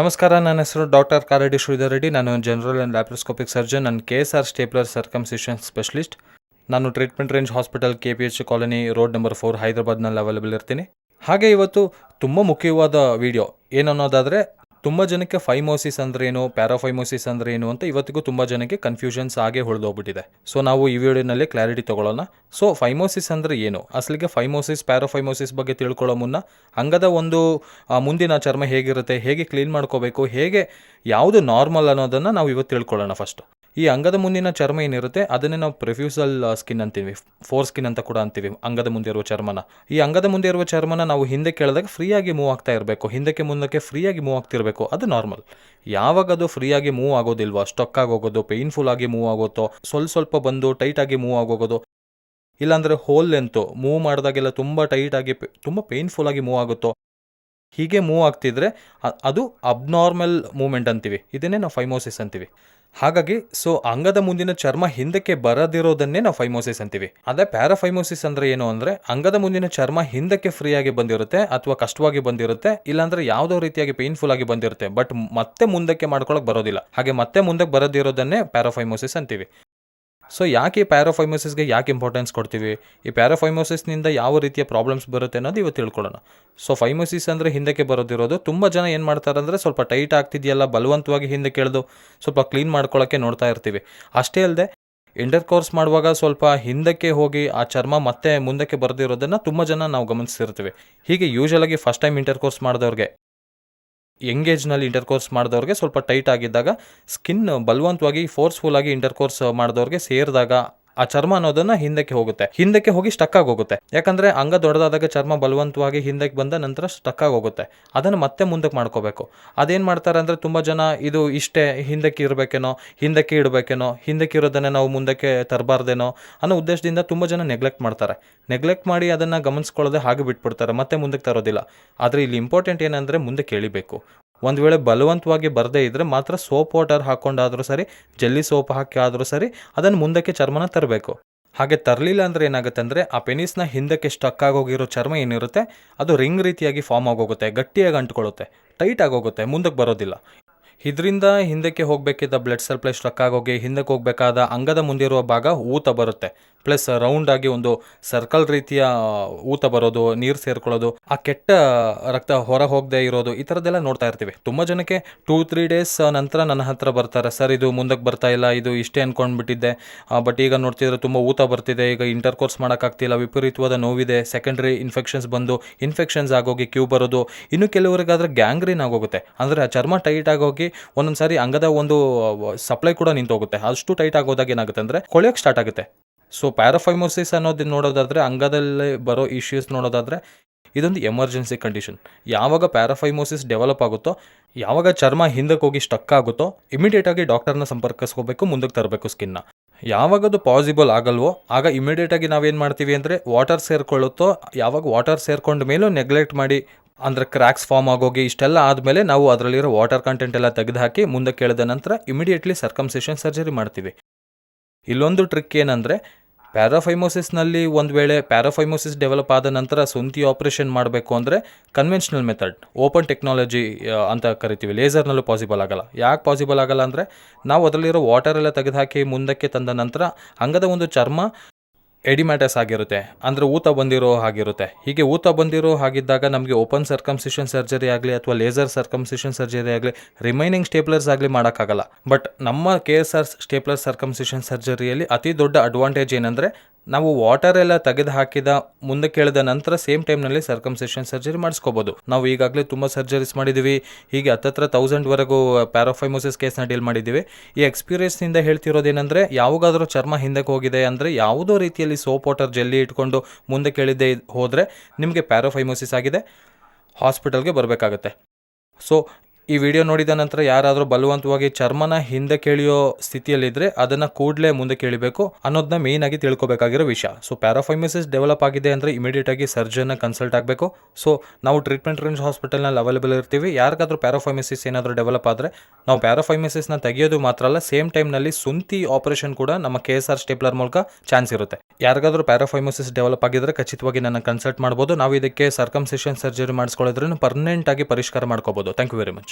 ನಮಸ್ಕಾರ, ನನ್ನ ಹೆಸರು ಡಾಕ್ಟರ್ ಕಾರಡಿ ಶ್ರೀಧರ್ ರೆಡ್ಡಿ. ನಾನು ಜನರಲ್ ಆ್ಯಂಡ್ ಲ್ಯಾಪ್ರೋಸ್ಕೋಪಿಕ್ ಸರ್ಜನ್. ನಾನು KSR ಸ್ಟೇಪ್ಲರ್ ಸರ್ಕಮ್ಸಿಷನ್ ಸ್ಪೆಷಲಿಸ್ಟ್. ನಾನು treatment range hospital KPH colony road number 4 ಹೈದರಾಬಾದ್ನಲ್ಲಿ ಅವೈಲೇಬಲ್ ಇರ್ತೀನಿ. ಹಾಗೆ ಇವತ್ತು ತುಂಬ ಮುಖ್ಯವಾದ ವಿಡಿಯೋ ಏನನ್ನೋದಾದರೆ, ತುಂಬ ಜನಕ್ಕೆ ಫೈಮೋಸಿಸ್ ಅಂದರೆ ಏನು, ಪ್ಯಾರಾಫೈಮೋಸಿಸ್ ಅಂದರೆ ಏನು ಅಂತ ಇವತ್ತಿಗೂ ತುಂಬ ಜನಕ್ಕೆ ಕನ್ಫ್ಯೂಷನ್ಸ್ ಆಗೇ ಉಳಿದೋಗ್ಬಿಟ್ಟಿದೆ. ಸೊ ನಾವು ಈ ವಿಡಿಯೋನಲ್ಲಿ ಕ್ಲಾರಿಟಿ ತೊಗೊಳ್ಳೋಣ. ಸೊ ಫೈಮೋಸಿಸ್ ಅಂದರೆ ಏನು, ಅಸಲಿಗೆ ಫೈಮೋಸಿಸ್ ಪ್ಯಾರಾಫೈಮೋಸಿಸ್ ಬಗ್ಗೆ ತಿಳ್ಕೊಳ್ಳೋ ಮುನ್ನ ಅಂಗದ ಒಂದು ಮುಂದಿನ ಚರ್ಮ ಹೇಗಿರುತ್ತೆ, ಹೇಗೆ ಕ್ಲೀನ್ ಮಾಡ್ಕೋಬೇಕು, ಹೇಗೆ ಯಾವುದು ನಾರ್ಮಲ್ ಅನ್ನೋದನ್ನು ನಾವು ಇವತ್ತು ತಿಳ್ಕೊಳ್ಳೋಣ. ಫಸ್ಟ್ ಈ ಅಂಗದ ಮುಂದಿನ ಚರ್ಮ ಏನಿರುತ್ತೆ ಅದನ್ನೇ ನಾವು ಪ್ರೆಫ್ಯೂಸಲ್ ಸ್ಕಿನ್ ಅಂತೀವಿ, ಫೋರ್ ಸ್ಕಿನ್ ಅಂತ ಕೂಡ ಅಂತೀವಿ. ಅಂಗದ ಮುಂದೆ ಇರುವ ಚರ್ಮನ, ಈ ಅಂಗದ ಮುಂದೆ ಇರುವ ಚರ್ಮನ ನಾವು ಹಿಂದೆ ಕೇಳಿದಾಗ ಫ್ರೀಯಾಗಿ ಮೂವ್ ಆಗ್ತಾ ಇರಬೇಕು, ಹಿಂದಕ್ಕೆ ಮುಂದಕ್ಕೆ ಫ್ರೀಯಾಗಿ ಮೂವ್ ಆಗ್ತಿರಬೇಕು. ಅದು ನಾರ್ಮಲ್. ಯಾವಾಗ ಅದು ಫ್ರೀಯಾಗಿ ಮೂವ್ ಆಗೋದಿಲ್ವೋ, ಸ್ಟಕ್ ಆಗೋಗೋದು, ಪೇಯ್ನ್ಫುಲ್ ಆಗಿ ಮೂವ್ ಆಗುತ್ತೋ, ಸ್ವಲ್ಪ ಬಂದು ಟೈಟಾಗಿ ಮೂವ್ ಆಗೋಗೋದು, ಇಲ್ಲಾಂದರೆ ಹೋಲ್ ಲೆಂತು ಮೂವ್ ಮಾಡಿದಾಗೆಲ್ಲ ತುಂಬ ಟೈಟಾಗಿ ತುಂಬ ಪೇಯ್ನ್ಫುಲ್ ಆಗಿ ಮೂವ್ ಆಗುತ್ತೋ, ಹೀಗೆ ಮೂವ್ ಆಗ್ತಿದ್ರೆ ಅದು ಅಬ್ನಾರ್ಮಲ್ ಮೂವ್ಮೆಂಟ್ ಅಂತೀವಿ. ಇದನ್ನೇ ನಾವು ಫೈಮೋಸಿಸ್ ಅಂತೀವಿ. ಹಾಗಾಗಿ ಅಂಗದ ಮುಂದಿನ ಚರ್ಮ ಹಿಂದಕ್ಕೆ ಬರದಿರೋದನ್ನೇ ನಾವು ಫೈಮೋಸಿಸ್ ಅಂತೀವಿ. ಅದೇ ಪ್ಯಾರಾಫೈಮೋಸಿಸ್ ಅಂದರೆ ಏನು ಅಂದರೆ, ಅಂಗದ ಮುಂದಿನ ಚರ್ಮ ಹಿಂದಕ್ಕೆ ಫ್ರೀಯಾಗಿ ಬಂದಿರುತ್ತೆ ಅಥವಾ ಕಷ್ಟವಾಗಿ ಬಂದಿರುತ್ತೆ, ಇಲ್ಲಾಂದರೆ ಯಾವುದೋ ರೀತಿಯಾಗಿ ಪೇಯ್ನ್ಫುಲ್ ಆಗಿ ಬಂದಿರುತ್ತೆ, ಬಟ್ ಮತ್ತೆ ಮುಂದಕ್ಕೆ ಮಾಡ್ಕೊಳಕ್ಕೆ ಬರೋದಿಲ್ಲ. ಹಾಗೆ ಮತ್ತೆ ಮುಂದಕ್ಕೆ ಬರದಿರೋದನ್ನೇ ಪ್ಯಾರಾಫೈಮೋಸಿಸ್ ಅಂತೀವಿ. ಸೊ ಯಾಕೆ ಈ ಪ್ಯಾರಾಫೈಮೋಸಿಸ್ಗೆ ಯಾಕೆ ಇಂಪಾರ್ಟೆನ್ಸ್ ಕೊಡ್ತೀವಿ, ಈ ಪ್ಯಾರಾಫೈಮೋಸಿಸ್ನಿಂದ ಯಾವ ರೀತಿಯ ಪ್ರಾಬ್ಲಮ್ಸ್ ಬರುತ್ತೆ ಅನ್ನೋದು ಇವತ್ತು ತಿಳ್ಕೊಳ್ಳೋಣ. ಸೊ ಫೈಮೋಸಿಸ್ ಅಂದರೆ ಹಿಂದಕ್ಕೆ ಬರೋದಿರೋದು. ತುಂಬ ಜನ ಏನು ಮಾಡ್ತಾರೆ ಅಂದರೆ, ಸ್ವಲ್ಪ ಟೈಟ್ ಆಗ್ತಿದೆಯಲ್ಲ ಬಲವಂತವಾಗಿ ಹಿಂದಕ್ಕೆ ಎಳೆದು ಸ್ವಲ್ಪ ಕ್ಲೀನ್ ಮಾಡ್ಕೊಳ್ಳೋಕ್ಕೆ ನೋಡ್ತಾ ಇರ್ತೀವಿ. ಅಷ್ಟೇ ಅಲ್ಲದೆ ಇಂಟರ್ ಕೋರ್ಸ್ ಮಾಡುವಾಗ ಸ್ವಲ್ಪ ಹಿಂದಕ್ಕೆ ಹೋಗಿ ಆ ಚರ್ಮ ಮತ್ತೆ ಮುಂದಕ್ಕೆ ಬರೆದಿರೋದನ್ನು ತುಂಬ ಜನ ನಾವು ಗಮನಿಸಿರ್ತೀವಿ. ಹೀಗೆ ಯೂಶಲಾಗಿ ಫಸ್ಟ್ ಟೈಮ್ ಇಂಟರ್ ಕೋರ್ಸ್ ಮಾಡಿದವ್ರಿಗೆ, ಎಂಗೇಜ್ನಲ್ಲಿ ಇಂಟರ್ ಕೋರ್ಸ್ ಮಾಡಿದವ್ರಿಗೆ ಸ್ವಲ್ಪ ಟೈಟ್ ಆಗಿದ್ದಾಗ ಸ್ಕಿನ್ ಬಲವಂತವಾಗಿ ಫೋರ್ಸ್ಫುಲ್ ಆಗಿ ಇಂಟರ್ ಕೋರ್ಸ್ ಮಾಡಿದವ್ರಿಗೆ ಸೇರಿದಾಗ ಆ ಚರ್ಮ ಅನ್ನೋದನ್ನ ಹಿಂದಕ್ಕೆ ಹೋಗಿ ಸ್ಟಕ್ ಆಗೋಗುತ್ತೆ. ಯಾಕಂದ್ರೆ ಅಂಗ ದೊಡ್ಡದಾದಾಗ ಚರ್ಮ ಬಲವಂತವಾಗಿ ಹಿಂದಕ್ಕೆ ಬಂದ ನಂತರ ಸ್ಟಕ್ ಆಗೋಗುತ್ತೆ. ಅದನ್ನು ಮತ್ತೆ ಮುಂದಕ್ಕೆ ಮಾಡ್ಕೋಬೇಕು. ಅದೇನು ಮಾಡ್ತಾರೆ ಅಂದರೆ, ತುಂಬ ಜನ ಇದು ಇಷ್ಟೇ ಹಿಂದಕ್ಕೆ ಇರಬೇಕೇನೋ, ಹಿಂದಕ್ಕೆ ಇಡಬೇಕೇನೋ, ಹಿಂದಕ್ಕೆ ಇರೋದನ್ನೇ ನಾವು ಮುಂದಕ್ಕೆ ತರಬಾರ್ದೇನೋ ಅನ್ನೋ ಉದ್ದೇಶದಿಂದ ತುಂಬ ಜನ ನೆಗ್ಲೆಕ್ಟ್ ಮಾಡಿ ಅದನ್ನು ಗಮನಿಸ್ಕೊಳ್ಳೋದೆ ಹಾಗೆ ಬಿಟ್ಬಿಡ್ತಾರೆ, ಮತ್ತೆ ಮುಂದಕ್ಕೆ ತರೋದಿಲ್ಲ. ಆದರೆ ಇಲ್ಲಿ ಇಂಪಾರ್ಟೆಂಟ್ ಏನಂದರೆ, ಮುಂದಕ್ಕೆ ಎಳಿಬೇಕು. ಒಂದು ವೇಳೆ ಬಲವಂತವಾಗಿ ಬರದೇ ಇದ್ದರೆ ಮಾತ್ರ ಸೋಪ್ ವಾಟರ್ ಹಾಕ್ಕೊಂಡಾದರೂ ಸರಿ, ಜೆಲ್ಲಿ ಸೋಪ್ ಹಾಕಿ ಆದರೂ ಸರಿ ಅದನ್ನು ಮುಂದಕ್ಕೆ ಚರ್ಮನ ತರಬೇಕು. ಹಾಗೆ ತರಲಿಲ್ಲ ಅಂದರೆ ಏನಾಗುತ್ತೆ ಅಂದರೆ, ಆ ಪೆನಿಸ್ನ ಹಿಂದಕ್ಕೆ ಸ್ಟಕ್ ಆಗೋಗಿರೋ ಚರ್ಮ ಏನಿರುತ್ತೆ ಅದು ರಿಂಗ್ ರೀತಿಯಾಗಿ ಫಾರ್ಮ್ ಆಗೋಗುತ್ತೆ, ಗಟ್ಟಿಯಾಗಿ ಅಂಟ್ಕೊಳ್ಳುತ್ತೆ, ಟೈಟ್ ಆಗೋಗುತ್ತೆ, ಮುಂದಕ್ಕೆ ಬರೋದಿಲ್ಲ. ಇದರಿಂದ ಹಿಂದಕ್ಕೆ ಹೋಗಬೇಕಿದ್ದ ಬ್ಲಡ್ ಸರ್ಪ್ಲೈ ಸ್ಟ್ರಕ್ ಆಗೋಗಿ ಹಿಂದಕ್ಕೆ ಹೋಗಬೇಕಾದ ಅಂಗದ ಮುಂದಿರುವ ಭಾಗ ಊತ ಬರುತ್ತೆ. ಪ್ಲಸ್ ರೌಂಡಾಗಿ ಒಂದು ಸರ್ಕಲ್ ರೀತಿಯ ಊತ ಬರೋದು, ನೀರು ಸೇರ್ಕೊಳ್ಳೋದು, ಆ ಕೆಟ್ಟ ರಕ್ತ ಹೊರ ಹೋಗದೆ ಇರೋದು, ಈ ಥರದ್ದೆಲ್ಲ ನೋಡ್ತಾ ಇರ್ತೀವಿ. ತುಂಬ ಜನಕ್ಕೆ 2-3 ಡೇಸ್ ನಂತರ ನನ್ನ ಹತ್ರ ಬರ್ತಾರೆ, ಸರ್ ಇದು ಮುಂದಕ್ಕೆ ಬರ್ತಾ ಇಲ್ಲ, ಇದು ಇಷ್ಟೇ ಅಂದ್ಕೊಂಡ್ಬಿಟ್ಟಿದ್ದೆ, ಬಟ್ ಈಗ ನೋಡ್ತಿದ್ರೆ ತುಂಬ ಊತ ಬರ್ತಿದೆ, ಈಗ ಇಂಟರ್ ಕೋರ್ಸ್ ಮಾಡೋಕ್ಕಾಗ್ತಿಲ್ಲ, ವಿಪರೀತವಾದ ನೋವಿದೆ, ಸೆಕೆಂಡ್ರಿ ಇನ್ಫೆಕ್ಷನ್ಸ್ ಆಗೋಗಿ ಕ್ಯೂ ಬರೋದು, ಇನ್ನು ಕೆಲವರಿಗಾದರೆ ಗ್ಯಾಂಗ್ರೀನ್ ಆಗೋಗುತ್ತೆ. ಅಂದರೆ ಆ ಚರ್ಮ ಟೈಟ್ ಆಗೋಗಿ ಒಂದೊಂದು ಸಾರಿ ಅಂಗದ ಒಂದು ಸಪ್ಲೈ ಕೂಡ ನಿಂತೋಗುತ್ತೆ. ಅಷ್ಟು ಟೈಟ್ ಆಗೋದಾಗ ಏನಾಗುತ್ತೆ ಅಂದರೆ ಕೊಳೆಯೋಕ್ಕೆ ಸ್ಟಾರ್ಟ್ ಆಗುತ್ತೆ. ಸೊ ಪ್ಯಾರಾಫೈಮೋಸಿಸ್ ಅನ್ನೋದು ನೋಡೋದಾದರೆ, ಅಂಗದಲ್ಲಿ ಬರೋ ಇಶ್ಯೂಸ್ ನೋಡೋದಾದರೆ, ಇದೊಂದು ಎಮರ್ಜೆನ್ಸಿ ಕಂಡೀಷನ್. ಯಾವಾಗ ಪ್ಯಾರಾಫೈಮೋಸಿಸ್ ಡೆವಲಪ್ ಆಗುತ್ತೋ, ಯಾವಾಗ ಚರ್ಮ ಹಿಂದಕ್ಕೆ ಹೋಗಿ ಸ್ಟಕ್ ಆಗುತ್ತೋ, ಇಮಿಡಿಯೇಟಾಗಿ ಡಾಕ್ಟರ್ನ ಸಂಪರ್ಕಿಸ್ಕೋಬೇಕು, ಮುಂದಕ್ಕೆ ತರಬೇಕು ಸ್ಕಿನ್ನ. ಯಾವಾಗ ಅದು ಪಾಸಿಬಲ್ ಆಗಲ್ವೋ ಆಗ ಇಮಿಡಿಯೇಟಾಗಿ ನಾವೇನು ಮಾಡ್ತೀವಿ ಅಂದರೆ, ವಾಟರ್ ಸೇರ್ಕೊಳ್ಳುತ್ತೋ, ಯಾವಾಗ ವಾಟರ್ ಸೇರ್ಕೊಂಡ ಮೇಲೂ ನೆಗ್ಲೆಕ್ಟ್ ಮಾಡಿ, ಅಂದರೆ ಕ್ರ್ಯಾಕ್ಸ್ ಫಾರ್ಮ್ ಆಗೋಗಿ ಇಷ್ಟೆಲ್ಲ ಆದಮೇಲೆ ನಾವು ಅದರಲ್ಲಿರೋ ವಾಟರ್ ಕಂಟೆಂಟ್ ಎಲ್ಲ ತೆಗೆದುಹಾಕಿ ಮುಂದಕ್ಕೆ ಎಳೆದ ನಂತರ ಇಮಿಡಿಯೇಟ್ಲಿ ಸರ್ಕಮ್ಸಿಷನ್ ಸರ್ಜರಿ ಮಾಡ್ತೀವಿ. ಇಲ್ಲೊಂದು ಟ್ರಿಕ್ ಏನಂದರೆ, ಪ್ಯಾರಾಫೈಮೋಸಿಸ್ನಲ್ಲಿ ಒಂದು ವೇಳೆ ಪ್ಯಾರಾಫೈಮೋಸಿಸ್ ಡೆವಲಪ್ ಆದ ನಂತರ ಸೊಂತಿ ಆಪರೇಷನ್ ಮಾಡಬೇಕು ಅಂದರೆ ಕನ್ವೆನ್ಷನಲ್ ಮೆಥಡ್, ಓಪನ್ ಟೆಕ್ನಾಲಜಿ ಅಂತ ಕರಿತೀವಿ, ಲೇಸರ್ನಲ್ಲೂ ಪಾಸಿಬಲ್ ಆಗಲ್ಲ. ಯಾಕೆ ಪಾಸಿಬಲ್ ಆಗಲ್ಲ ಅಂದರೆ, ನಾವು ಅದರಲ್ಲಿರೋ ವಾಟರ್ ಎಲ್ಲ ತೆಗೆದುಹಾಕಿ ಮುಂದಕ್ಕೆ ತಂದ ನಂತರ ಅಂಗದ ಒಂದು ಚರ್ಮ ಎಡಿಮ್ಯಾಟಸ್ ಆಗಿರುತ್ತೆ, ಅಂದರೆ ಊತ ಬಂದಿರೋ ಹಾಗಿರುತ್ತೆ. ಹೀಗೆ ಊತ ಬಂದಿರೋ ಹಾಗಿದ್ದಾಗ ನಮಗೆ ಓಪನ್ ಸರ್ಕಮ್ಸಿಷನ್ ಸರ್ಜರಿ ಆಗಲಿ ಅಥವಾ ಲೇಸರ್ ಸರ್ಕಮ್ಸಿಷನ್ ಸರ್ಜರಿ ಆಗಲಿ, ರಿಮೈನಿಂಗ್ ಸ್ಟೇಪ್ಲರ್ಸ್ ಆಗಲಿ ಮಾಡೋಕ್ಕಾಗಲ್ಲ. ಬಟ್ ನಮ್ಮ KSR ಸ್ಟೇಪ್ಲರ್ ಸರ್ಕಮ್ಸಿಷನ್ ಸರ್ಜರಿಯಲ್ಲಿ ಅತಿ ದೊಡ್ಡ ಅಡ್ವಾಂಟೇಜ್ ಏನಂದರೆ, ನಾವು ವಾಟರ್ ಎಲ್ಲ ತೆಗೆದು ಹಾಕಿದ ಮುಂದಕ್ಕೆ ಎಳೆದ ನಂತರ ಸೇಮ್ ಟೈಮ್ನಲ್ಲಿ ಸರ್ಕಮ್ಸಿಷನ್ ಸರ್ಜರಿ ಮಾಡಿಸ್ಕೋಬೋದು. ನಾವು ಈಗಾಗಲೇ ತುಂಬ ಸರ್ಜರೀಸ್ ಮಾಡಿದ್ದೀವಿ, ಹೀಗೆ 1000-ವರೆಗೂ ಪ್ಯಾರಾಫೈಮೋಸಿಸ್ ಕೇಸ್ನ ಡೀಲ್ ಮಾಡಿದ್ದೀವಿ. ಈ ಎಕ್ಸ್ಪೀರಿಯನ್ಸ್ನಿಂದ ಹೇಳ್ತಿರೋದೇನೆಂದರೆ, ಯಾವಾಗಾದರೂ ಚರ್ಮ ಹಿಂದಕ್ಕೆ ಹೋಗಿದೆ ಅಂದರೆ ಯಾವುದೋ ರೀತಿಯಲ್ಲಿ ಸೋಪ್ ವಾಟರ್ ಜೆಲ್ಲಿ ಇಟ್ಕೊಂಡು ಮುಂದಕ್ಕೆ ಎಳೆದೇ ಹೋದರೆ ನಿಮಗೆ ಪ್ಯಾರಾಫೈಮೋಸಿಸ್ ಆಗಿದೆ, ಹಾಸ್ಪಿಟಲ್ಗೆ ಬರಬೇಕಾಗತ್ತೆ. ಸೊ ಈ ವಿಡಿಯೋ ನೋಡಿದ ನಂತರ ಯಾರಾದರೂ ಬಲವಂತವಾಗಿ ಚರ್ಮನ ಹಿಂದಕ್ಕೆ ಎಳೆಯೋ ಸ್ಥಿತಿಯಲ್ಲಿದ್ದರೆ ಅದನ್ನು ಕೂಡಲೇ ಮುಂದಕ್ಕೆ ಎಳಿಬೇಕು ಅನ್ನೋದನ್ನ ಮೇಯ್ನ್ ಆಗಿ ತಿಳ್ಕೊಬೇಕಾಗಿರೋ ವಿಷಯ. ಸೊ ಪ್ಯಾರಾಫೈಮೋಸಿಸ್ ಡೆವಲಪ್ ಆಗಿದೆ ಅಂದರೆ ಇಮಿಡಿಯೇಟಾಗಿ ಸರ್ಜನ್ನ ಕನ್ಸಲ್ಟ್ ಆಗಬೇಕು. ಸೊ ನಾವು ಟ್ರೀಟ್ಮೆಂಟ್ ರೇಂಜ್ ಹಾಸ್ಪಿಟಲ್ನಲ್ಲಿ ಅವೈಲೇಬಲ್ ಇರ್ತೀವಿ. ಯಾರಿಗಾದರೂ ಪ್ಯಾರಾಫೈಮೋಸಿಸ್ ಏನಾದರೂ ಡೆವಲಪ್ ಆದರೆ ನಾವು ಪ್ಯಾರಾಫೈಮೋಸಿಸ್ನ ತೆಗೆಯೋದು ಮಾತ್ರ ಅಲ್ಲ, ಸೇಮ್ ಟೈಮ್ನಲ್ಲಿ ಸುಂತಿ ಆಪರೇಷನ್ ಕೂಡ ನಮ್ಮ KSR ಸ್ಟೇಪ್ಲರ್ ಮೂಲಕ ಚಾನ್ಸ್ ಇರುತ್ತೆ. ಯಾರಿಗಾದರೂ ಪ್ಯಾರಾಫೈಮೋಸಿಸ್ ಡೆವಲಪ್ ಆಗಿದ್ದರೆ ಖಚಿತವಾಗಿ ನನ್ನ ಕನ್ಸಲ್ಟ್ ಮಾಡ್ಬೋದು. ನಾವು ಇದಕ್ಕೆ ಸರ್ಕಮ್ಸಿಷನ್ ಸರ್ಜರಿ ಮಾಡಿಸ್ಕೊಳ್ಳೋದ್ರೂ ಪರ್ಮನೆಂಟ್ ಆಗಿ ಪರಿಷ್ಕಾರ ಮಾಡ್ಕೋಬೋದು. Thank you very much.